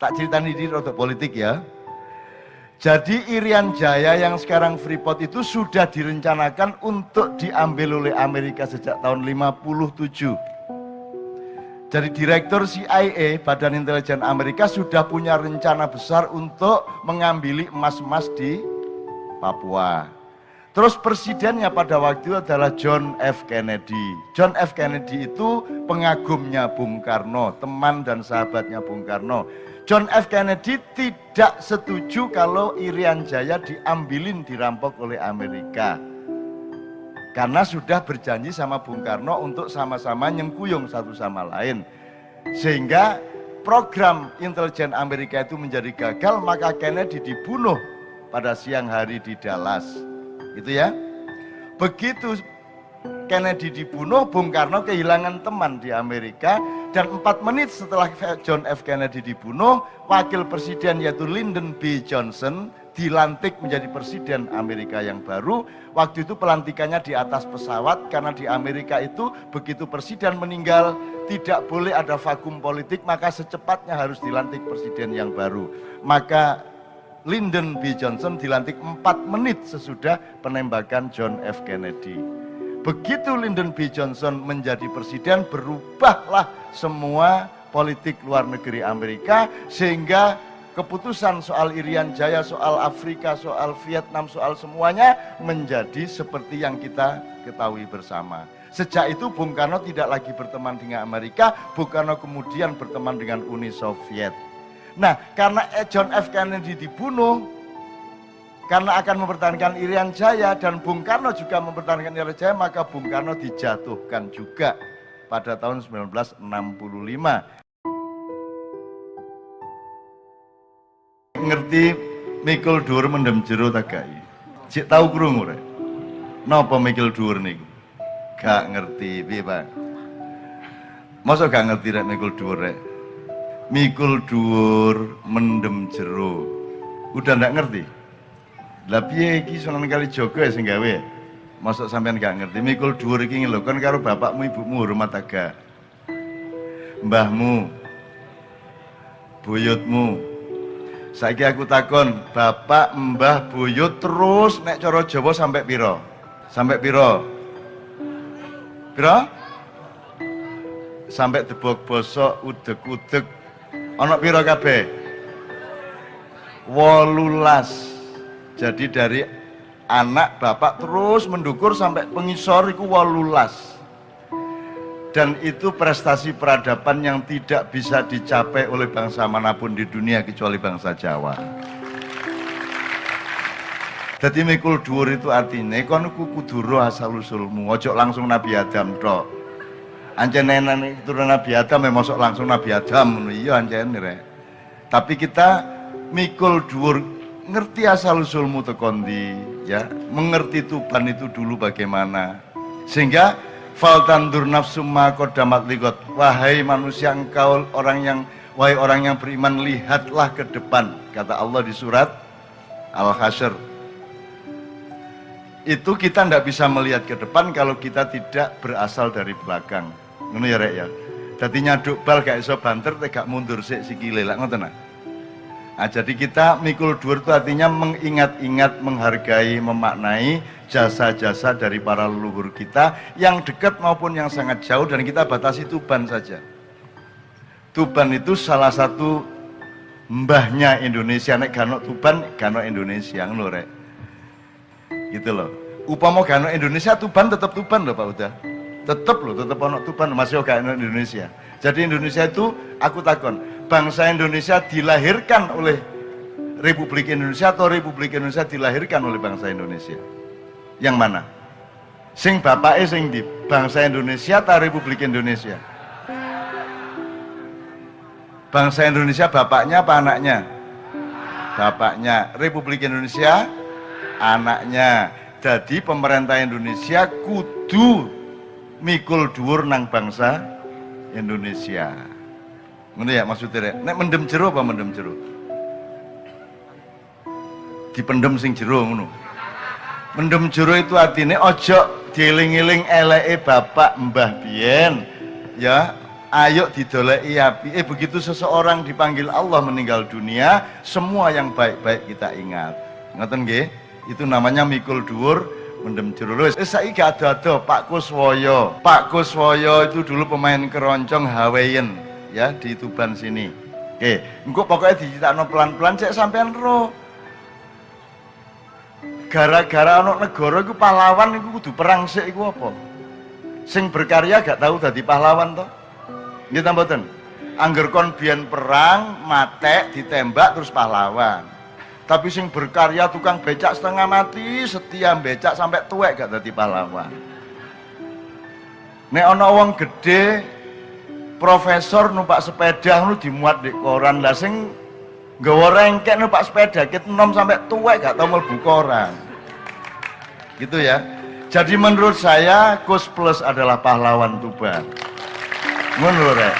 Tak ceritani di roda politik ya. Jadi Irian Jaya yang sekarang Freeport itu sudah direncanakan untuk diambil oleh Amerika sejak tahun 57. Jadi Direktur CIA, Badan Intelijen Amerika sudah punya rencana besar untuk mengambil emas-emas di Papua. Terus presidennya pada waktu itu adalah John F. Kennedy. John F. Kennedy itu pengagumnya Bung Karno, teman dan sahabatnya Bung Karno. John F. Kennedy tidak setuju kalau Irian Jaya diambilin, dirampok oleh Amerika. Karena sudah berjanji sama Bung Karno untuk sama-sama nyengkuyung satu sama lain. Sehingga program intelijen Amerika itu menjadi gagal, maka Kennedy dibunuh pada siang hari di Dallas. Gitu ya. Begitu Kennedy dibunuh, Bung Karno kehilangan teman di Amerika, dan 4 menit setelah John F. Kennedy dibunuh, wakil presiden yaitu Lyndon B. Johnson dilantik menjadi presiden Amerika yang baru. Waktu itu pelantikannya di atas pesawat, karena di Amerika itu begitu presiden meninggal tidak boleh ada vakum politik, maka secepatnya harus dilantik presiden yang baru. Maka Lyndon B. Johnson dilantik 4 menit sesudah penembakan John F. Kennedy. Begitu Lyndon B. Johnson menjadi presiden, berubahlah semua politik luar negeri Amerika, sehingga keputusan soal Irian Jaya, soal Afrika, soal Vietnam, soal semuanya menjadi seperti yang kita ketahui bersama. Sejak itu Bung Karno tidak lagi berteman dengan Amerika, Bung Karno kemudian berteman dengan Uni Soviet. Nah, karena John F. Kennedy dibunuh, karena akan mempertahankan Irian Jaya, dan Bung Karno juga mempertahankan Irian Jaya, maka Bung Karno dijatuhkan juga pada tahun 1965. Ngerti mikul dhuwur mendem jero ta gak? Cek tau krungu rek. Napa mikul dhuwur niku? Gak ngerti piye, Pak? Masa gak ngerti rek mikul dhuwur rek? Mikul dhuwur mendem jero. Udah ndak ngerti? Lah piye iki Sunan Kalijaga sing gawe? Mosok sampean gak ngerti mikul dhuwur iki lho, kon karo bapakmu ibumu hormat agak. Mbahmu, buyutmu. Saiki aku takon, bapak, mbah, buyut terus nek cara Jawa sampai piro? Sampai piro? Piro? Sampai debok bosok, udeg-udeg. Ana piro kabeh? 18. Jadi dari anak bapak terus mendukur sampai pengisor itu 18. Dan itu prestasi peradaban yang tidak bisa dicapai oleh bangsa manapun di dunia kecuali bangsa Jawa. Jadi mikul dhuwur itu artinya kon kudu roh asal usulmu, ojo langsung Nabi Adam tok. Ancen nenek keturunan Nabi Adam mosok langsung Nabi Adam ngono iya ancen rek. Tapi kita mikul dhuwur ngerti asal usulmu tekondi ya, mengerti Tuban itu dulu bagaimana, sehingga faltandur nafsum ma qaddamat liqat, wahai manusia engkau wahai orang yang beriman, lihatlah ke depan, kata Allah di surat Al-Hasyr. Itu kita tidak bisa melihat ke depan kalau kita tidak berasal dari belakang. Ngono ya rek ya. Dadi nyaduk bal gak iso banter tegak mundur sik sikile lak ngoten. Nah, jadi kita mikul dhuwur itu artinya mengingat-ingat, menghargai, memaknai jasa-jasa dari para leluhur kita yang dekat maupun yang sangat jauh, dan kita batasi Tuban saja. Tuban itu salah satu mbahnya Indonesia, nek gano Tuban, gano Indonesia, ngono rek. Gitu loh. Upama gano Indonesia, Tuban tetap Tuban loh Pak Uda. Tetap loh, tetap ono Tuban, masih gano Indonesia. Jadi Indonesia itu, aku takon, bangsa Indonesia dilahirkan oleh Republik Indonesia atau Republik Indonesia dilahirkan oleh bangsa Indonesia? Yang mana? Sing bapake sing di bangsa Indonesia atau Republik Indonesia? Bangsa Indonesia bapaknya apa anaknya? Bapaknya. Republik Indonesia anaknya. Jadi pemerintah Indonesia kudu mikul dhuwur nang bangsa Indonesia. Ngono ya maksudnya rek. Nek mendem jero apa mendem jero? Dipendem sing jero ngono. Mendem jero itu artinya ojo dieling-eling eleke bapak mbah biyen. Ya, Ayo didoleki api. Begitu seseorang dipanggil Allah meninggal dunia, semua yang baik-baik kita ingat. Ngoten nggih? Itu namanya mikul dhuwur mendem jero. Saiki gak ada Pak Kuswoyo. Pak Kuswoyo itu dulu pemain keroncong Hawaiian ya di Tuban sini. Oke, engko pokoknya dicitakno pelan-pelan cek sampean ro. Gara-gara ana negara iku pahlawan iku kudu perang sik iku apa? Sing berkarya gak tahu dadi pahlawan to? Nggih ta mboten? Angger kon biyen perang, matek, ditembak terus pahlawan. Tapi sing berkarya tukang becak setengah mati, setia becak sampai tuwek gak dadi pahlawan. Nek ana wong gedhe profesor numpak sepeda ngono dimuat di koran, lah sing nggawa rengkek numpak sepeda ket enom sampai tuwek gak tau mlebu koran. Gitu ya. Jadi menurut saya Kus Plus adalah pahlawan Tuban. Ngono rek.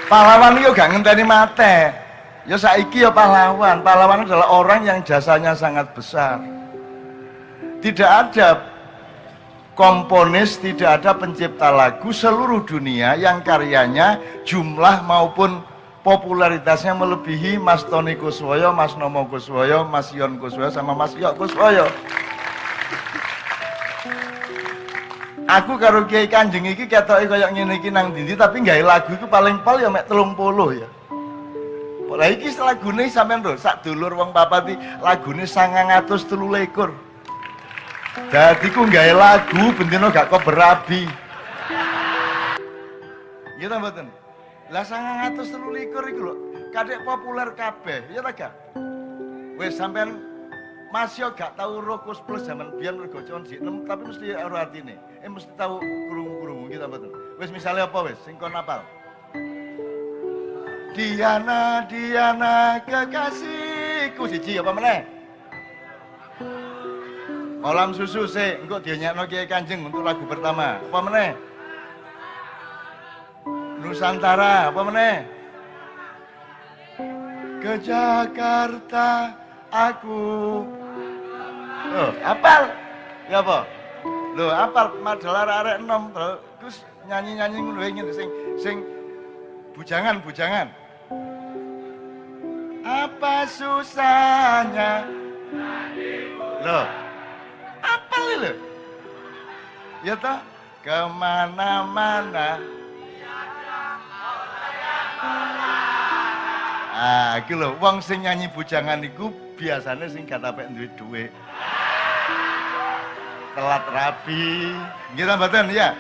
Pahlawan itu gak ngenteni mate. Ya saiki ya pahlawan. Pahlawan adalah orang yang jasanya sangat besar. Tidak ada komponis, tidak ada pencipta lagu seluruh dunia yang karyanya jumlah maupun popularitasnya melebihi Mas Tony Kuswoyo, Mas Nomo Kuswoyo, Mas Yon Kuswoyo sama Mas Yok Kuswoyo. Aku karo Kiai Kanjeng iki ketoke kaya ngene iki nang ndi tapi gawe lagu iku paling pol ya mek 30 ya. Lah iki lagune sampean lho, sak dulur wong papat iki lagune 923. Dadi ku gawe lagu bendino gak kok berabi. Iya ta mboten? Lah 923 iku lho, kadek populer kabeh, ya ta gak? Wis sampean masih gak tahu Kus Plus zaman biyen mergo con jinem tapi mesti ora artine. Mesti tahu krungu-krungu gitu mboten. Wis misale apa wis sing kon apal? Diana Diana kekasihku siji apa meneh? Kolam susu sih, engko dinyakno Kiai Kanjeng untuk lagu pertama. Apa meneh? Nusantara, apa meneh? Ke Jakarta aku. Loh, apal? Ya apa? Loh, apal madalar arek enom terus nyanyi-nyanyi ngono ngene sing bujangan. Apa susahnya? Loh. Apal lho. Ya toh, kemana-mana. Iki lho, wong sing nyanyi bujangan iku biasanya sing gak tapek duit duit. Telat rapi. Nggih ta mboten ya?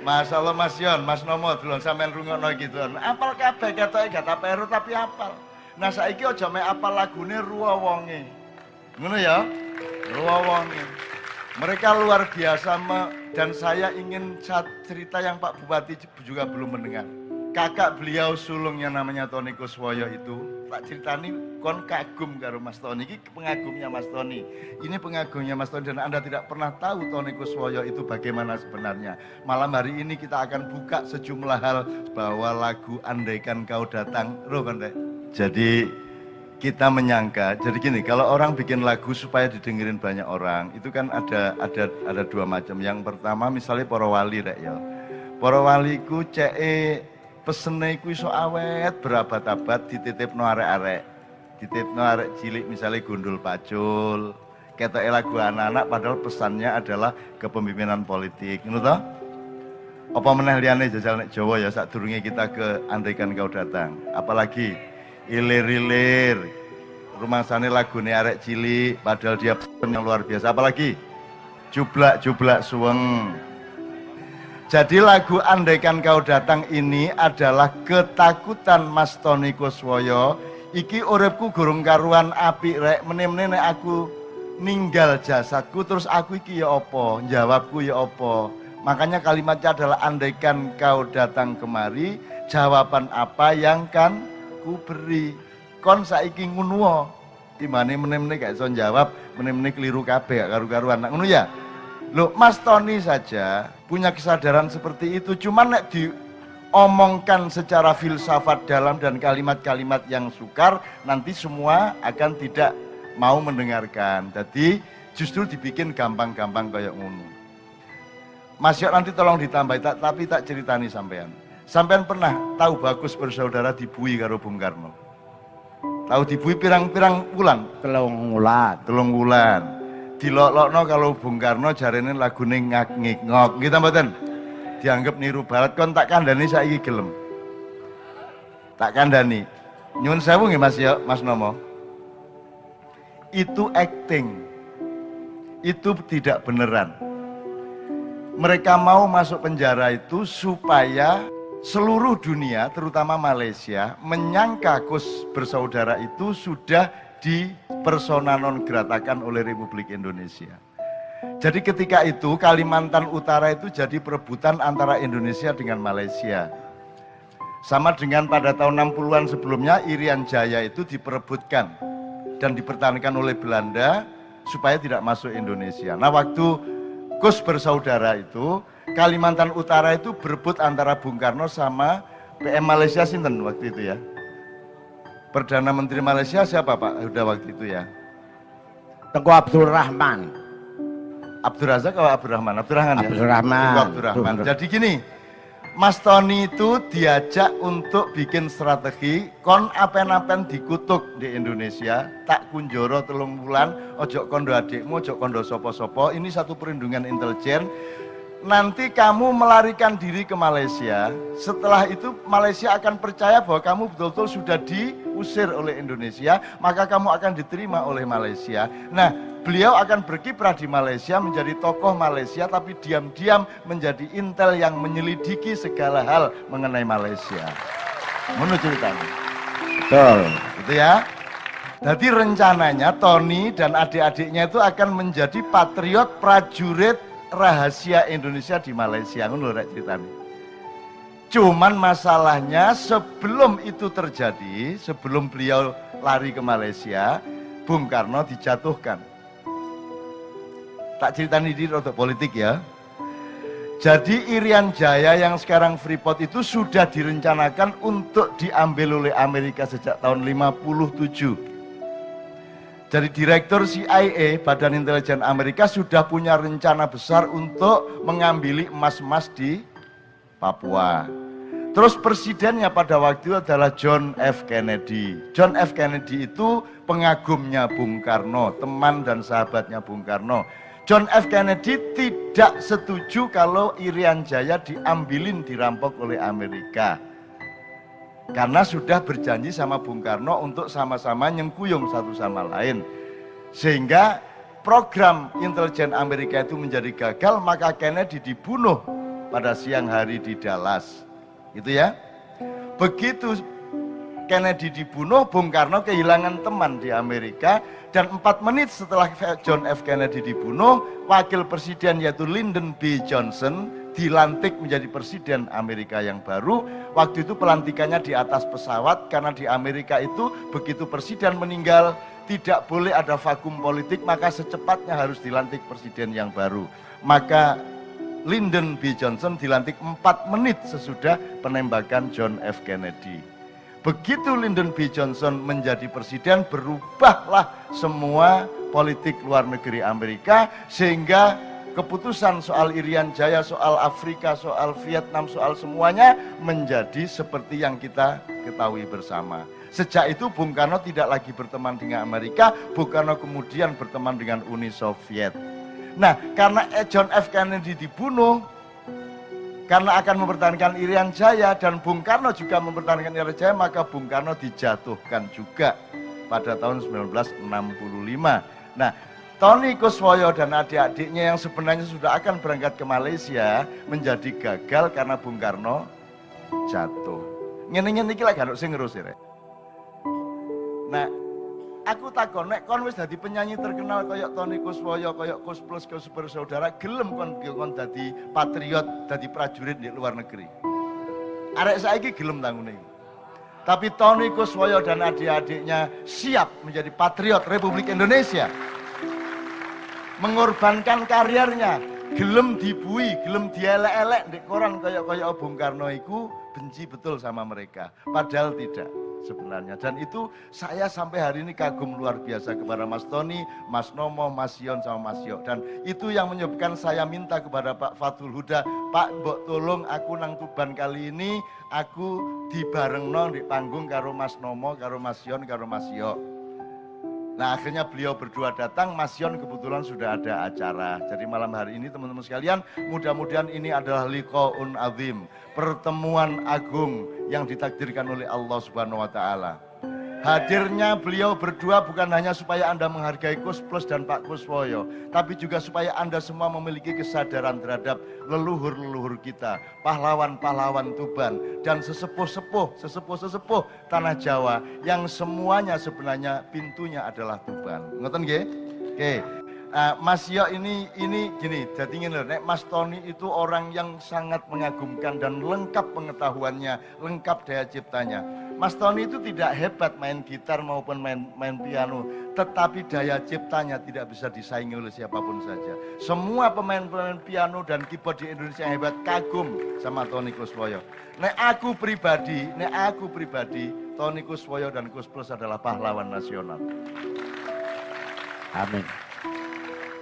Masyaallah Mas Yon, Mas Nomo delon sampean rungokno gitu. Apal kabeh ketoke gak tapek ero tapi apal. Nah saiki aja mek apal lagune Ruwa Wonge. Ngono ya? Ruwa Wonge. Mereka luar biasa dan saya ingin cerita yang Pak Bupati juga belum mendengar. Kakak beliau sulungnya namanya Tony Kuswoyo itu, tak ceritani kon kagum karo Mas Tony, ini pengagumnya Mas Tony. Ini pengagumnya Mas Tony dan Anda tidak pernah tahu Tony Kuswoyo itu bagaimana sebenarnya. Malam hari ini kita akan buka sejumlah hal bahwa lagu Andaikan Kau Datang, Jadi kita menyangka, jadi gini, kalau orang bikin lagu supaya didengerin banyak orang, itu kan ada dua macam. Yang pertama misalnya para wali rek ya. Para wali ku pesene iku iso awet berabad-abad dititipno arek-arek. Dititipno arek cilik misalnya Gundul Pacul. Ketoke lagu anak-anak padahal pesannya adalah kepemimpinan politik. Ngono to? Apa meneh liyane jajal nek Jawa ya sadurunge kita ke Andaikan Kau Datang. Apalagi ilir-ilir. Rumangsane lagune arek cilik padahal dia yang luar biasa. Apalagi jublak-jublak suweng. Jadi lagu Andaikan Kau Datang ini adalah ketakutan Mas Tony Kuswoyo. Iki uripku gurung karuan apik rek, meneh-meneh nek aku ninggal jasadku terus aku iki ya apa? Jawabku ya apa? Makanya kalimatnya adalah andaikan kau datang kemari, jawaban apa yang kan ku beri. Kon saiki ngono timbane meneh-meneh gak iso jawab, meneh-meneh keliru kabeh gak karu-karuan. Ngono ya? Loh, Mas Tony saja punya kesadaran seperti itu, cuman nek diomongkan secara filsafat dalam dan kalimat-kalimat yang sukar, nanti semua akan tidak mau mendengarkan. Jadi justru dibikin gampang-gampang kayak ngono. Mas Yok nanti tolong ditambah, tapi tak ceritani sampean. Sampean pernah tahu Bagus bersaudara dibui karo Bung Karno? Tahu dibui pirang-pirang wulan? Telung wulan. Dilok-lokno kalau Bung Karno jarene lagune ngak-ngik-ngok. Nggih ta mboten? Dianggap niru barat, kon tak kandhani saiki gelem. Tak kandhani. Nyuwun sewu nggih Mas Yok, Mas Nomo. Itu acting. Itu tidak beneran. Mereka mau masuk penjara itu supaya seluruh dunia, terutama Malaysia, menyangka Kus bersaudara itu sudah di persona non gratakan oleh Republik Indonesia. Jadi ketika itu Kalimantan Utara itu jadi perebutan antara Indonesia dengan Malaysia. Sama dengan pada tahun 60-an sebelumnya, Irian Jaya itu diperebutkan dan dipertahankan oleh Belanda supaya tidak masuk Indonesia. Nah, waktu Kus bersaudara itu, Kalimantan Utara itu berebut antara Bung Karno sama PM Malaysia sinten waktu itu ya. Perdana Menteri Malaysia siapa Pak? Udah waktu itu ya. Tengku Abdurrahman. Abdur Razak atau Abdurrahman? Abdurrahman ya? Abdurrahman. Abdurrahman. Jadi gini, Mas Tony itu diajak untuk bikin strategi kon apen-apen dikutuk di Indonesia, tak kunjoro 3 bulan, ojo kondo adikmu, ojo kondo sopo-sopo, ini satu perlindungan intelijen. Nanti kamu melarikan diri ke Malaysia, setelah itu Malaysia akan percaya bahwa kamu betul-betul sudah diusir oleh Indonesia, maka kamu akan diterima oleh Malaysia. Nah, beliau akan berkiprah di Malaysia menjadi tokoh Malaysia, tapi diam-diam menjadi intel yang menyelidiki segala hal mengenai Malaysia. Menurut ceritanya. Betul. Gitu ya. Jadi rencananya Tony dan adik-adiknya itu akan menjadi patriot prajurit rahasia Indonesia di Malaysia. Menurut ceritanya. Cuman masalahnya sebelum itu terjadi, sebelum beliau lari ke Malaysia, Bung Karno dijatuhkan. Tak ceritani di roda politik ya. Jadi Irian Jaya yang sekarang Freeport itu sudah direncanakan untuk diambil oleh Amerika sejak tahun 57. Jadi Direktur CIA, Badan Intelijen Amerika sudah punya rencana besar untuk mengambil emas-emas di Papua. Terus presidennya pada waktu itu adalah John F. Kennedy. John F. Kennedy itu pengagumnya Bung Karno, teman dan sahabatnya Bung Karno. John F. Kennedy tidak setuju kalau Irian Jaya diambilin, dirampok oleh Amerika. Karena sudah berjanji sama Bung Karno untuk sama-sama nyengkuyung satu sama lain. Sehingga program intelijen Amerika itu menjadi gagal, maka Kennedy dibunuh pada siang hari di Dallas. Gitu ya. Begitu Kennedy dibunuh, Bung Karno kehilangan teman di Amerika, dan 4 menit setelah John F. Kennedy dibunuh, wakil presiden yaitu Lyndon B. Johnson dilantik menjadi presiden Amerika yang baru. Waktu itu pelantikannya di atas pesawat, karena di Amerika itu begitu presiden meninggal tidak boleh ada vakum politik, maka secepatnya harus dilantik presiden yang baru. Maka Lyndon B. Johnson dilantik 4 menit sesudah penembakan John F. Kennedy. Begitu Lyndon B. Johnson menjadi presiden, berubahlah semua politik luar negeri Amerika, sehingga keputusan soal Irian Jaya, soal Afrika, soal Vietnam, soal semuanya menjadi seperti yang kita ketahui bersama. Sejak itu Bung Karno tidak lagi berteman dengan Amerika, Bung Karno kemudian berteman dengan Uni Soviet. Nah, karena John F. Kennedy dibunuh, karena akan mempertahankan Irian Jaya, dan Bung Karno juga mempertahankan Irian Jaya, maka Bung Karno dijatuhkan juga pada tahun 1965. Nah, Tony Kuswoyo dan adik-adiknya yang sebenarnya sudah akan berangkat ke Malaysia menjadi gagal karena Bung Karno jatuh. Ngene-ngene iki lek gak sing ngerus ya. Nah, aku takon nek kon wis dadi penyanyi terkenal kayak Tony Kuswoyo, kayak Kus Plus, Kus Bersaudara, gelem kon dadi patriot, dadi prajurit di luar negeri. Arek saiki gelem tangune iki. Tapi Tony Kuswoyo dan adik-adiknya siap menjadi patriot Republik Indonesia. Mengorbankan karirnya, gelem dibui, gelem dielek-elek di koran kayak Bung Karno iku benci betul sama mereka. Padahal tidak. sebenarnya. Dan itu saya sampai hari ini kagum luar biasa kepada Mas Tony, Mas Nomo, Mas Yon sama Mas Yo. Dan itu yang menyebabkan saya minta kepada Pak Fathul Huda, Pak mbok tolong aku nang Tuban kali ini aku dibarengno di panggung karo Mas Nomo, karo Mas Yon, karo Mas Yo. Nah akhirnya beliau berdua datang, Mas Yon kebetulan sudah ada acara. Jadi malam hari ini teman-teman sekalian, mudah-mudahan ini adalah liqaun azim, pertemuan agung yang ditakdirkan oleh Allah Subhanahu wa taala. Hadirnya beliau berdua bukan hanya supaya Anda menghargai Kus Plus dan Pak Kuswoyo, tapi juga supaya Anda semua memiliki kesadaran terhadap leluhur-leluhur kita, pahlawan-pahlawan Tuban, dan sesepuh-sepuh tanah Jawa yang semuanya sebenarnya pintunya adalah Tuban. Ngoten nggih? Oke. Mas Yo ini gini, jadi ngene lho, nek Mas Tony itu orang yang sangat mengagumkan dan lengkap pengetahuannya, lengkap daya ciptanya. Mas Tony itu tidak hebat main gitar maupun main piano, tetapi daya ciptanya tidak bisa disaingi oleh siapapun saja. Semua pemain-pemain piano dan keyboard di Indonesia yang hebat kagum sama Tony Kuswoyo. Nek aku pribadi, Tony Kuswoyo dan Kus Plus adalah pahlawan nasional. Amin.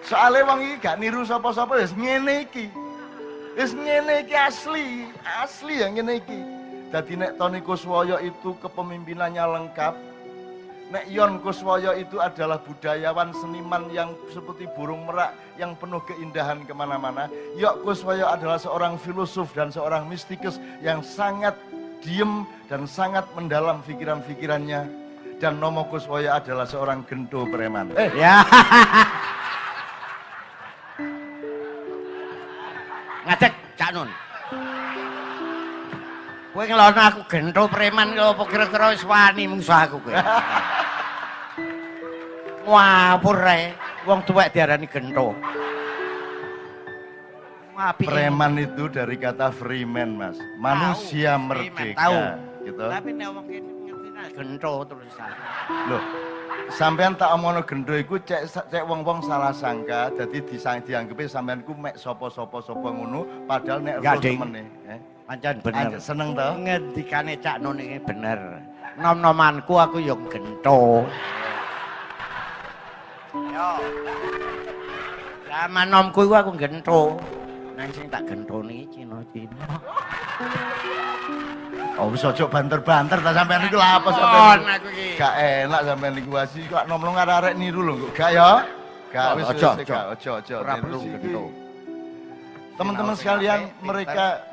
Soalnya wong iki gak niru sapa-sapa wis ngene iki. Wis ngene iki asli ya ngene iki. Dadi nek Tony Kuswoyo itu kepemimpinannya lengkap. Nek Yon Kuswoyo itu adalah budayawan seniman yang seperti burung merak yang penuh keindahan kemana-mana. Yok Kuswoyo adalah seorang filosof dan seorang mistikus yang sangat diem dan sangat mendalam pikiran-pikirannya. Dan Nomo Kuswoyo adalah seorang gento preman. Ya. Ngajak Cak Nun. Kowe ngelono aku gento preman lho apa kira-kira wis wani musuh aku kowe. Ngapur ae. Wong tuwek diarani gento. Apik. Preman itu dari kata freeman, Mas. Manusia merdeka. Tahu. Gitu. Tapi nek wong kene ngerti gento terus. Loh, sampean tak omongno gendo iku cek wong-wong salah sangka, dadi dianggepe sampean ku mek sapa-sapa ngono, padahal nek roh temene, Pancen bener. Seneng to? Ngendikane Cak Nun iki bener. Nom-nomanku aku yo gento. Yo. Zaman nomku iku aku gento. Nang sing tak gentoni Cina-Cina. Oh, wis aja banter-banter ta sampean iku lha apa sampean? Aku iki. Gak enak sampean iku wasi kok nom-nom arek niru lho, gak ya? Gak wis ojo. Ora perlu gento. Teman-teman sekalian, mereka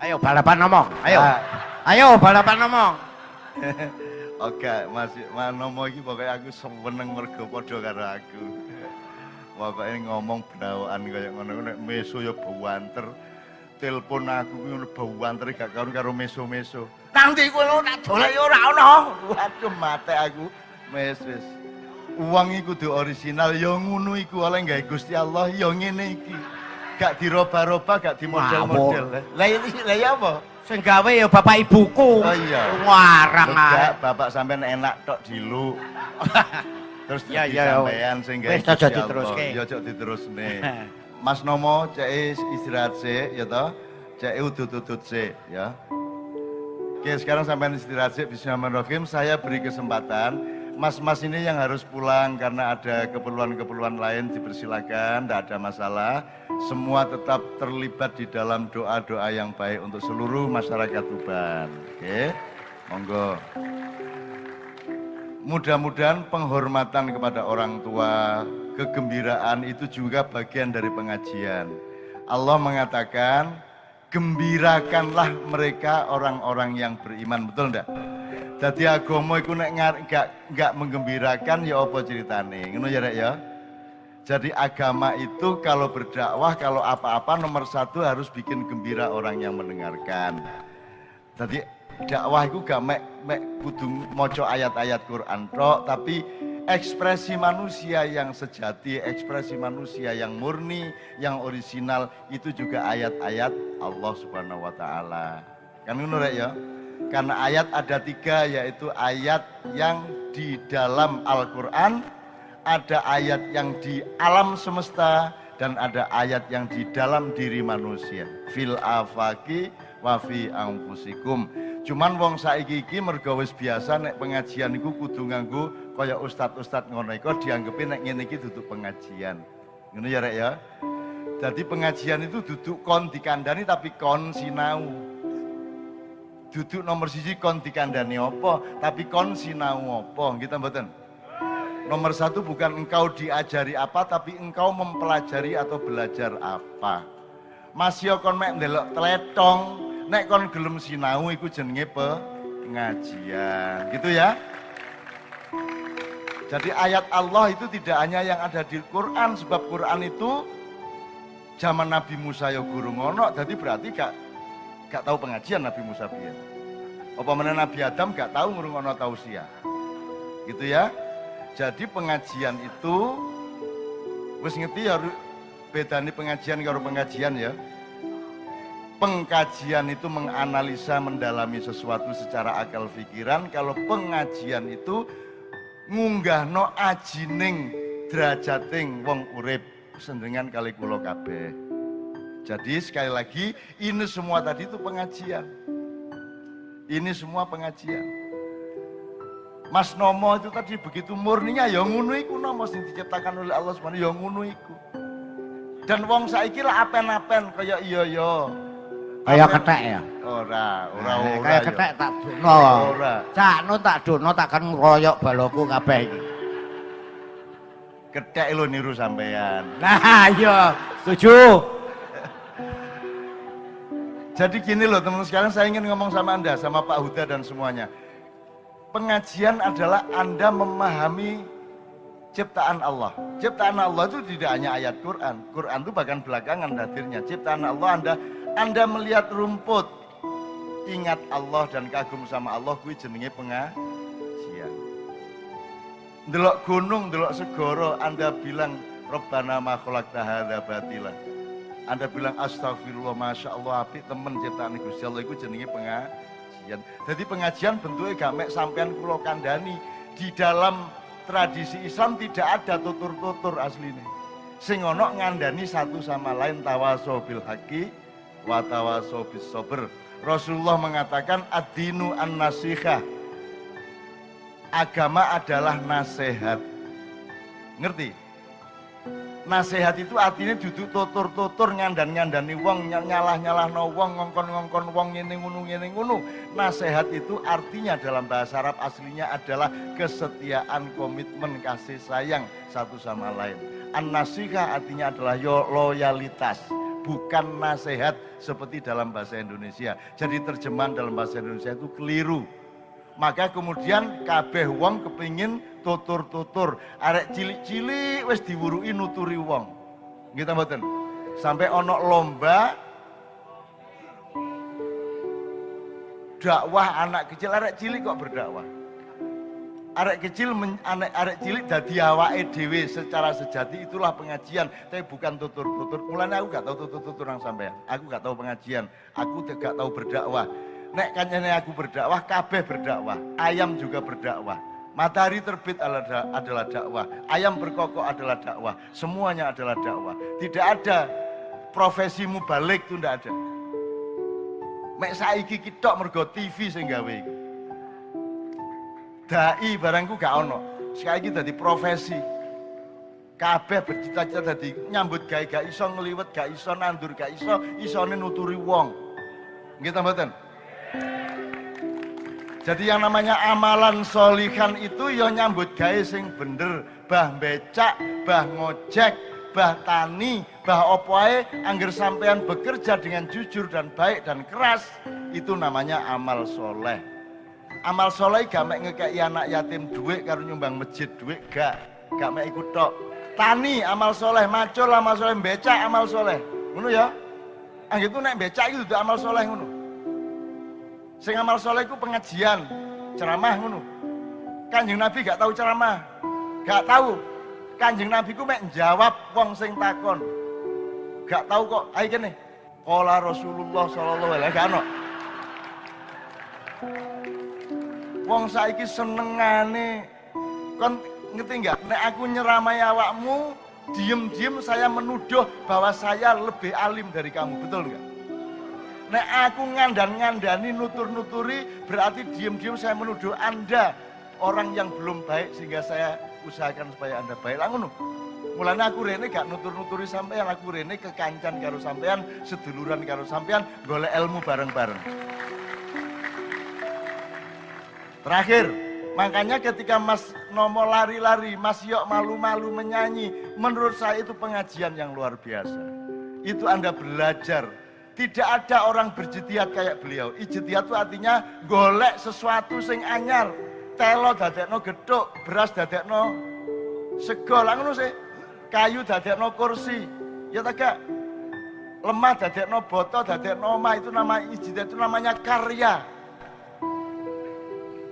Ayo balapan ngomong. Ayo balapan ngomong. Oke, Mas Nomo iki pokoknya aku seneng mergo padha karo aku. Pokoknya ngomong benawan kaya ngono nek meso ya bawanter. Telepon aku ki ngono bawanter gak karo meso-meso. Nanti kowe tak dolek ya ora ono. Waduh mate aku. Wis. Uang iku kudu orisinal ya ngono iku oleh gawe Gusti Allah ya ngene iki. Gak diroba-roba, gak dimodel-model. Lah ya apa? Sing gawe ya bapak ibuku. Oh iya. Warang ae. Bapak sampean enak tok dilu. Terus ya sampean sing gawe. Wis aja diteruske. Ya aja diterusne. Mas Nomo cek istirahat sik ya toh. Cek udut-udut sik ya. Oke, sekarang sampean istirahat sik bismillahirrahmanirrahim. Saya beri kesempatan mas-mas ini yang harus pulang karena ada keperluan-keperluan lain dipersilakan, tidak ada masalah. Semua tetap terlibat di dalam doa-doa yang baik untuk seluruh masyarakat Tuban. Oke, monggo. Mudah-mudahan penghormatan kepada orang tua, kegembiraan itu juga bagian dari pengajian. Allah mengatakan, gembirakanlah mereka orang-orang yang beriman, betul enggak? Jadi agama iku nek enggak menggembirakan ya apa ceritane? Ngono ya Rek ya. Jadi agama itu kalau berdakwah, kalau apa-apa nomor satu harus bikin gembira orang yang mendengarkan. Jadi dakwah itu gak mek kudu maca ayat-ayat Quran tok, tapi ekspresi manusia yang sejati, ekspresi manusia yang murni, yang orisinal itu juga ayat-ayat Allah Subhanahu wa taala. Kan ngono Rek ya? Karena ayat ada 3, yaitu ayat yang di dalam Al-Quran, ada ayat yang di alam semesta, dan ada ayat yang di dalam diri manusia. Fil afaki wa fi anfusikum. Cuman wong saiki iki mergo wis biasa nek pengajian iku kudu nganggo kaya ustad-ustad ngono iku dianggepe nek ngene iki duduk pengajian. Ngono ya rek ya. Jadi pengajian itu duduk kon dikandani tapi kon sinau. Duduk nomor siji kon dikandani apa, tapi kon sinau apa, gitu mboten? Nomor satu bukan engkau diajari apa, tapi engkau mempelajari atau belajar apa. Masih kon mek ndelok tletong, nek kon gelem sinau iku jenenge pengajian, gitu ya. Jadi ayat Allah itu tidak hanya yang ada di Quran, sebab Quran itu zaman Nabi Musa ya guru ngono, jadi berarti gak tahu pengajian Nabi Musa biyen. Apa mana Nabi Adam gak tahu ngrungokno tausiah. Gitu ya. Jadi pengajian itu wis ngerti ya bedane pengajian karo pengajian ya. Pengkajian itu menganalisa, mendalami sesuatu secara akal pikiran. Kalau pengajian itu ngunggahno ajining derajating wong urip sendengan kali kula kabeh. Jadi sekali lagi ini semua tadi itu pengajian. Ini semua pengajian. Mas Nomo itu tadi begitu murninya ya ngono iku nomo sing diciptakan oleh Allah Subhanahu ya ngono iku. Dan wong saiki lah apen-apen kaya iya. Kaya kethek ya. Ora. Kaya kethek tak dono. Ora. Cakno tak dono takkan ngroyok baloku kabeh iki. Kethek lho niru sampean. Nah, iya, setuju. Jadi gini loh teman-teman sekalian, saya ingin ngomong sama Anda, sama Pak Huda dan semuanya. Pengajian adalah Anda memahami ciptaan Allah. Ciptaan Allah itu tidak hanya ayat Quran. Quran itu bahkan belakangan hadirnya. Ciptaan Allah Anda melihat rumput, ingat Allah dan kagum sama Allah, kuwi jenenge pengajian. Delok gunung, delok segoro, Anda bilang Rabbana ma khalaqta hadza batila. Anda bilang astagfirullah, masya Allah, apik temen ciptaan Gusti Allah iku jenenge pengajian. Jadi pengajian bentuknya gak mek sampean kula kandhani. Di dalam tradisi Islam tidak ada tutur-tutur asline. Sing ana ngandani satu sama lain tawaso bil haqqi wa tawaso bis sabr. Rasulullah mengatakan ad-dinu an-nasihah. Agama adalah nasihat. Ngerti? Nasihat itu artinya duduk tutur-tutur ngandani wong, nyalah-nyalahno wong, ngongkon-ngongkon wong ngene ngono. Nasihat itu artinya dalam bahasa Arab aslinya adalah kesetiaan, komitmen, kasih sayang satu sama lain. An-nasihah artinya adalah loyalitas, bukan nasihat seperti dalam bahasa Indonesia. Jadi terjemahan dalam bahasa Indonesia itu keliru. Maka kemudian kabeh wong kepingin tutur-tutur, arek cilik-cilik wis diwuruki nuturi wong. Nggih ta mboten? Sampai ana lomba dakwah anak kecil, arek cilik kok berdakwah. Arek cilik dadi awake dhewe secara sejati, itulah pengajian, tapi bukan tutur-tutur. Mulane aku gak tahu tutur-tutur nang sampean. Aku gak tahu pengajian, aku gak tahu berdakwah. Nek kancane aku berdakwah, kabeh berdakwah. Ayam juga berdakwah. Matahari terbit adalah dakwah. Ayam berkokok adalah dakwah. Semuanya adalah dakwah. Tidak ada profesi mubalik itu tidak ada. Mek saiki kitok mergo TV sing gawe iki. Dai barangku gak ono. Saiki dadi profesi. Kabeh bercita-cita dadi nyambut gawe gak iso ngliwet, gak iso nandur, gak isone nuturi wong. Nggih ta mboten? Jadi yang namanya amalan solihan itu ya nyambut gawe sing bener, bah becak, bah ngojek, bah tani, bah opo ae, angger sampean bekerja dengan jujur dan baik dan keras, itu namanya amal soleh. Amal soleh gak mek ngekei anak yatim duit karo nyumbang masjid duit, gak mek ikut tok. Tani amal soleh, macul amal soleh, becak amal soleh, ngono ya. Angger itu nek becak itu amal soleh ngono. Sing amal soleh itu pengajian, ceramah ngono. Kanjeng Nabi gak tahu ceramah, gak tahu. Kanjeng Nabi ku mek jawab wong sing takon. Gak tahu kok, ayo kene. Qala Rasulullah sallallahu alaihi wasallam. Wong saiki senengane kon ngerti enggak? Nek aku nyeramai awakmu, diem-diem saya menuduh bahwa saya lebih alim dari kamu, betul enggak? Nek aku ngandani nutur-nuturi berarti diam-diam saya menuduh Anda orang yang belum baik sehingga saya usahakan supaya Anda baik. Lah ngono. Mulane aku rene gak nutur-nuturi sampean, aku rene kekancan karo sampean, seduluran karo sampean, golek ilmu bareng-bareng. Terakhir, makanya ketika Mas Nomo lari-lari, Mas Yok malu-malu menyanyi, menurut saya itu pengajian yang luar biasa. Itu Anda belajar. Tidak ada orang berjitihat kayak beliau. Ijtihad itu artinya golek sesuatu sing anyar. Telo dadekno gethuk, beras dadekno sego, lah ngono sih. Kayu dadekno kursi. Ya tak gak? Lemah dadekno boto, dadekno omah, itu nama ijtihad, itu namanya karya.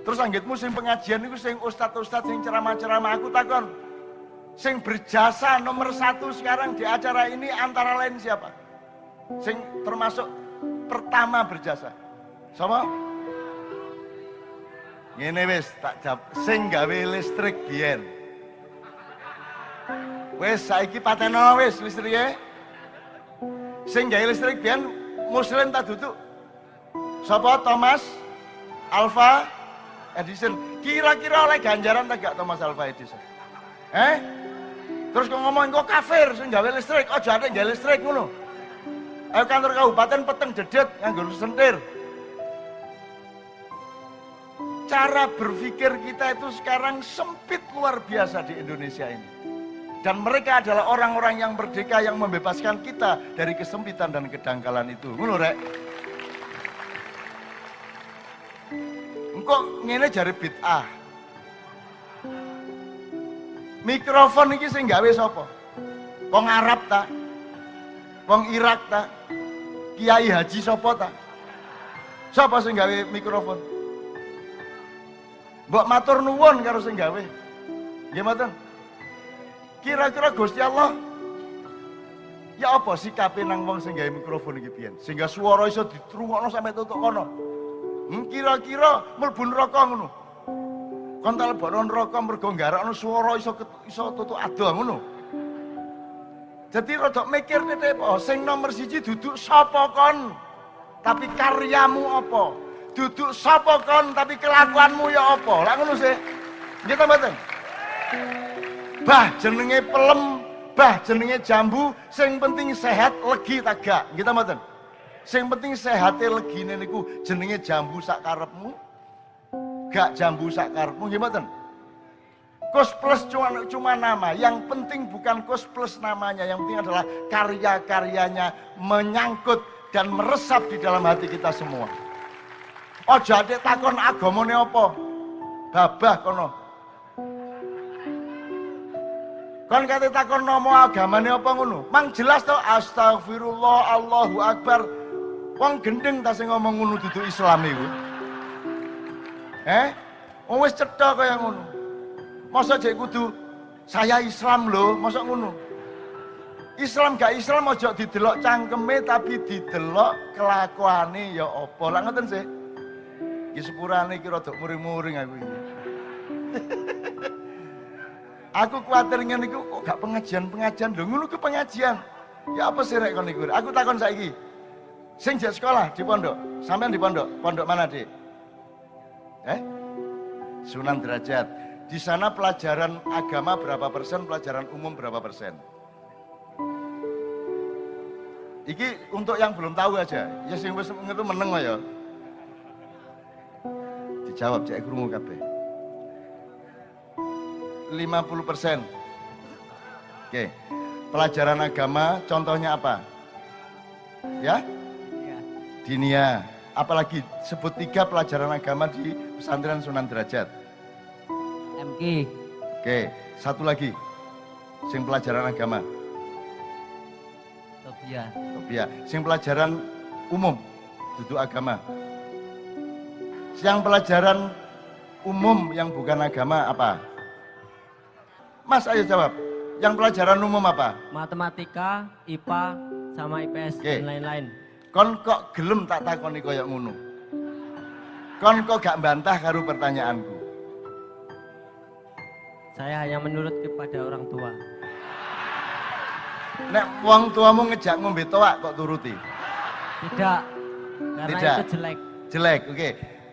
Terus anggitmu sing pengajian itu sing ustad-ustad sing ceramah-ceramah, aku takon sing berjasa nomor 1 sekarang di acara ini antara lain siapa? Sing termasuk pertama berjasa sama? Ngene wis tak jawab, sing gawe listrik biyen wis saiki pateno wis listrike. Sing gawe listrik biyen muslim tak duduk sapa? Thomas Alva Edison. Kira-kira oleh ganjaran tak gak Thomas Alva Edison? Terus kok ngomongin kok kafir sing gawe listrik, aja ate gawe listrik ngono. Ayo kantor kabupaten peteng jedet nganggo sentir. Cara berpikir kita itu sekarang sempit luar biasa di Indonesia ini. Dan mereka adalah orang-orang yang merdeka yang membebaskan kita dari kesempitan dan kedangkalan itu. Ngono rek. Engko ngene jare bid'ah. Mikrofon iki sing gawe sapa? Wong Arab ta? Wong Irak ta? Kiai Haji sapa ta? Sapa sing gawe mikrofon? Mbok matur nuwun karo sing gawe. Nggih mboten? Kira-kira Gusti Allah ya apa sikape nang wong sing gawe mikrofon iki piyen? Sehingga swara iso ditrungokno sampai tutuk kono. Kira-kira mlebu neraka ngono. Kon tak lebokno neraka mergo nggarakno swara iso tutuk adoh ngono. Jadi rada mikir nih, sing nomor 1 duduk sapa kon, tapi karyamu apa? Duduk sapa kon, tapi kelakuanmu ya apa? Lah ngono sih. Nggih ta mboten? Bah jenenge pelem, bah jenenge jambu, sing penting sehat legi ta gak? Nggih ta mboten? Sing penting sehate legine niku jenenge jambu sak karepmu. Gak jambu sak karepmu nggih mboten? Kos plus cuma nama, yang penting bukan kos plus namanya, yang penting adalah karya-karyanya menyangkut dan meresap di dalam hati kita semua. Ojo ade takon agamane apa? Babah kono. Kon kate takon nama agamane apa ngono? Mang jelas to astagfirullah Allahu akbar. Wong gendeng ta sing ngomong ngono dudu Islam iku. Wis cetha kaya ngono. Masa jek kudu saya Islam lho, masa ngono. Islam gak Islam aja didelok cangkeme tapi didelok kelakuane ya apa. Lah ngoten sih. Iki sepurane iki rada muring-muring aku iki. Aku kuwatir ngene iku kok gak pengajian lho. Ngono ku pengajian. Ya apa sih rek kon iku? Aku takon saiki. Sing jek sekolah di pondok. Sampean di pondok. Pondok mana, Dik? Sunan Derajat. Di sana pelajaran agama berapa persen, pelajaran umum berapa persen? Iki untuk yang belum tahu aja. Ya sing wis ngerti meneng ya. Dijawab cek krungu kabeh. 50%. Oke. Pelajaran agama contohnya apa? Ya? Dinia. Apalagi sebut 3 pelajaran agama di pesantren Sunan Derajat. MK. Oke, satu lagi. Sing pelajaran agama. Tobia. Sing pelajaran umum, duduk agama. Yang pelajaran umum yang bukan agama apa? Mas ayo jawab. Yang pelajaran umum apa? Matematika, IPA, sama IPS dan lain-lain. Kon kok gelem tak takoni koyo ngono? Kon kok gak bantah karo pertanyaanku? Saya hanya menurut kepada orang tua. Nek wong tuamu ngejak ngombe toak kok turuti? Tidak. Karena Tidak. itu jelek. Jelek, oke.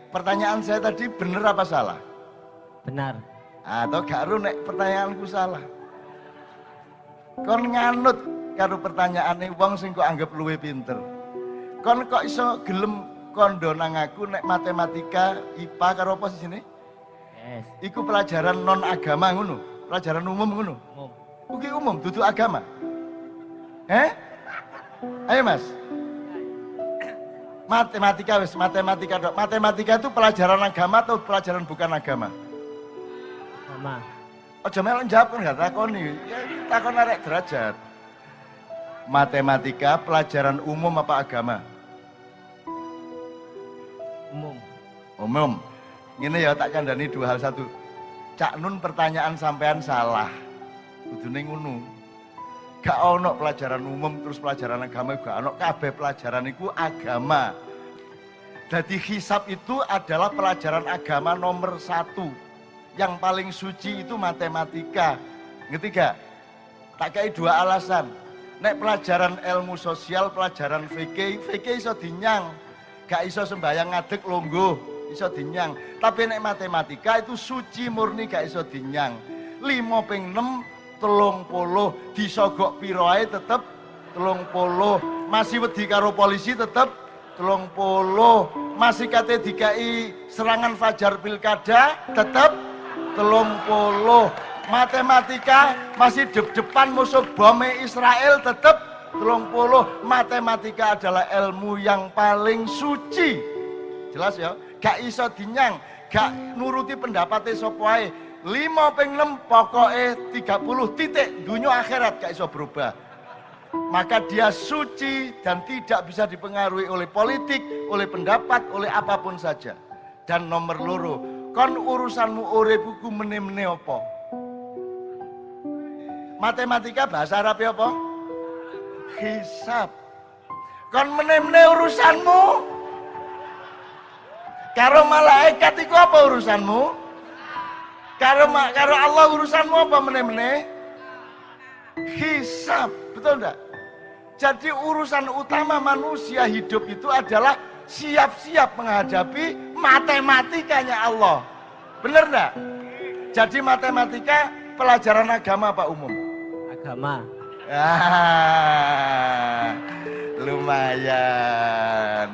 Pertanyaan saya tadi benar apa salah? Benar. Atau gak ru nek pertanyaanku salah. Kon nganut karo pertanyaane wong sing kok anggap luwe pinter. Kon kok iso gelem kondo nang aku nek matematika, IPA karo apa sih sini? Yes. Iku pelajaran non agama ngono, pelajaran umum ngono. Umum. Kuwi umum, dudu agama. Ayo Mas. Matematika wis, matematika dok. Matematika itu pelajaran agama atau pelajaran bukan agama? Sama. Aja melok jawab kan gak takoni. Ya takon arek derajat. Matematika pelajaran umum apa agama? Umum. Umum. Ngene ya tak kandhani dua hal satu. Cak Nun pertanyaan sampean salah. Kudune ngono. Gak ono pelajaran umum terus pelajaran agama, gak ono, kabeh pelajaran iku agama. Jadi hisab itu adalah pelajaran agama nomor 1. Yang paling suci itu matematika. Ngerti gak? Tak kayak dua alasan. Nek pelajaran ilmu sosial, pelajaran fikih iso dinyang. Gak iso sembahyang ngadeg longgo, iso dinyang. Tapi nek matematika itu suci murni gak iso dinyang. 5/6 30 disogok piro ae tetep 30. Masih wedi karo polisi tetep 30. Masih kate dikai serangan fajar pilkada tetep 30. Matematika masih depan musuh bom Israel tetep 30. Matematika adalah ilmu yang paling suci. Jelas ya? Gak iso dinyang, gak nuruti pendapatnya sapa ae. 5/6 pokoknya 30 titik dunia akhirat gak iso berubah. Maka dia suci dan tidak bisa dipengaruhi oleh politik, oleh pendapat, oleh apapun saja. Dan nomor loro, kon urusanmu urip iku meneh-meneh apa? Matematika bahasa Arab apa? Hisab. Kon meneh-meneh urusanmu. Karo malaikat iku apa urusanmu? Karo Allah urusanmu apa meneh-meneh? Hisab, betul enggak? Jadi urusan utama manusia hidup itu adalah siap-siap menghadapi matematikanya Allah. Bener enggak? Jadi matematika pelajaran agama apa umum? Agama. Lumayan.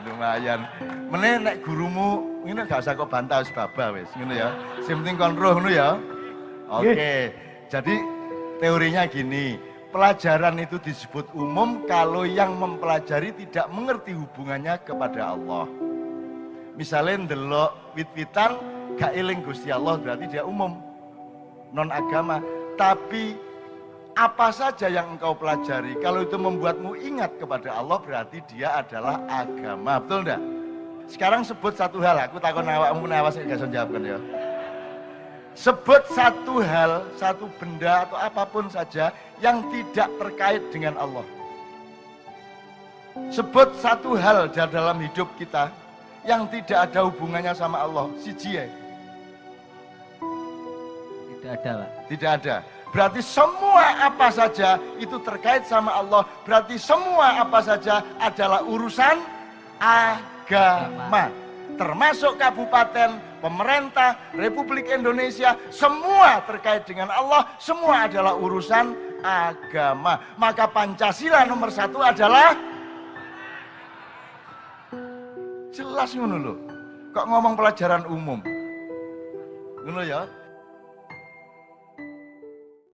Meneh nek gurumu ngene gak usah kok bantah wis babah wis, ngono ya. Sing penting kon roh ngono ya. Oke. Jadi teorinya gini, pelajaran itu disebut umum kalau yang mempelajari tidak mengerti hubungannya kepada Allah. Misalnya ndelok wit-witan gak eling Gusti Allah berarti dia umum, non agama. Tapi apa saja yang engkau pelajari, kalau itu membuatmu ingat kepada Allah berarti dia adalah agama, betul enggak? Sekarang sebut satu hal, aku takon awakmu awas gak iso jawabkan ya. Sebut satu hal, satu benda atau apapun saja yang tidak terkait dengan Allah. Sebut satu hal dalam hidup kita yang tidak ada hubungannya sama Allah. Siji ya? Tidak ada, Pak. Tidak ada. Berarti semua apa saja itu terkait sama Allah. Berarti semua apa saja adalah urusan agama. Termasuk kabupaten, pemerintah, Republik Indonesia, semua terkait dengan Allah, semua adalah urusan agama. Maka Pancasila nomor 1 adalah jelas ngono lho. Kok ngomong pelajaran umum? Ngono ya?